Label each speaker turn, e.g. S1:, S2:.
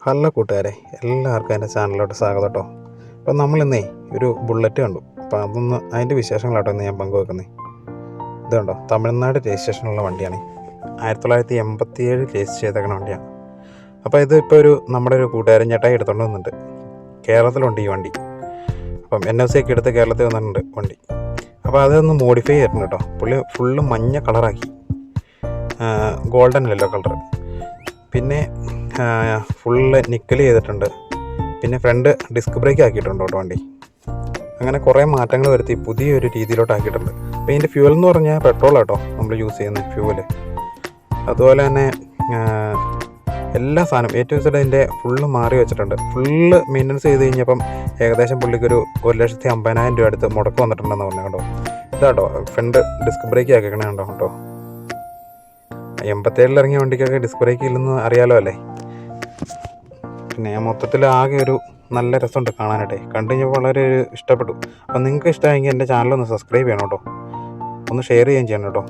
S1: Hello കൂട്ടുകാരെ, എല്ലാവർക്കും എൻ്റെ ചാനലിലോട്ട് സ്വാഗതം കേട്ടോ. അപ്പോൾ നമ്മളിന്നേ ഒരു ബുള്ളറ്റ് കണ്ടു. അപ്പോൾ അതിൻ്റെ വിശേഷങ്ങളാട്ടോ ഇന്ന് ഞാൻ പങ്കുവെക്കുന്നത്. ഇത് കണ്ടോ, തമിഴ്നാട് രജിസ്ട്രേഷനുള്ള വണ്ടിയാണ്. 1987 രജിസ്റ്റർ ചെയ്തേക്കുന്ന വണ്ടിയാണ്. അപ്പോൾ ഇത് ഇപ്പോൾ നമ്മുടെ ഒരു കൂട്ടുകാരൻ ചേട്ടായി എടുത്തുകൊണ്ട് വന്നിട്ടുണ്ട്. കേരളത്തിലുണ്ട് ഈ വണ്ടി. അപ്പം NOC ഒക്കെ എടുത്ത് കേരളത്തിൽ വന്നിട്ടുണ്ട് വണ്ടി. അപ്പോൾ അതൊന്ന് മോഡിഫൈ ചെയ്തിട്ടുണ്ട് കേട്ടോ. പുള്ളി ഫുള്ള് മഞ്ഞ കളറാക്കി, ഗോൾഡൻ യെല്ലോ കളർ. പിന്നെ ഫുള്ള് നിക്കൽ ചെയ്തിട്ടുണ്ട്. പിന്നെ ഫ്രണ്ട് ഡിസ്ക് ബ്രേക്ക് ആക്കിയിട്ടുണ്ട് കേട്ടോ വണ്ടി. അങ്ങനെ കുറേ മാറ്റങ്ങൾ വരുത്തി പുതിയൊരു രീതിയിലോട്ട് ആക്കിയിട്ടുണ്ട്. അപ്പോൾ ഇതിൻ്റെ ഫ്യൂവൽ എന്ന് പറഞ്ഞാൽ പെട്രോൾ കേട്ടോ നമ്മൾ യൂസ് ചെയ്യുന്ന ഫ്യൂവല്. അതുപോലെ തന്നെ എല്ലാ സാധനം A to Z അതിൻ്റെ ഫുള്ള് മാറി വെച്ചിട്ടുണ്ട്. ഫുള്ള് മെയിൻ്റനൻസ് ചെയ്ത് കഴിഞ്ഞപ്പം ഏകദേശം പുള്ളിക്കൊരു 1,50,000 രൂപ അടുത്ത് മുടക്ക് വന്നിട്ടുണ്ടെന്ന് പറഞ്ഞു കേട്ടോ. ഇതാട്ടോ ഫ്രണ്ട് ഡിസ്ക് ബ്രേക്ക് ആക്കിക്കണേ കണ്ടോ കേട്ടോ. 87 ഇറങ്ങിയ വണ്ടിക്കൊക്കെ ഡിസ്ക് ബ്രേക്ക് ഇല്ലെന്ന് അറിയാലോ അല്ലേ. പിന്നെ മൊത്തത്തിൽ ആകെ ഒരു നല്ല രസമുണ്ട് കാണാനായിട്ട്. കണ്ടു കഴിഞ്ഞപ്പോൾ വളരെ ഇഷ്ടപ്പെട്ടു. അപ്പം നിങ്ങൾക്ക് ഇഷ്ടമായെങ്കിൽ എൻ്റെ ചാനലൊന്ന് സബ്സ്ക്രൈബ് ചെയ്യണം കേട്ടോ. ഒന്ന് ഷെയർ ചെയ്യുകയും ചെയ്യണം കേട്ടോ.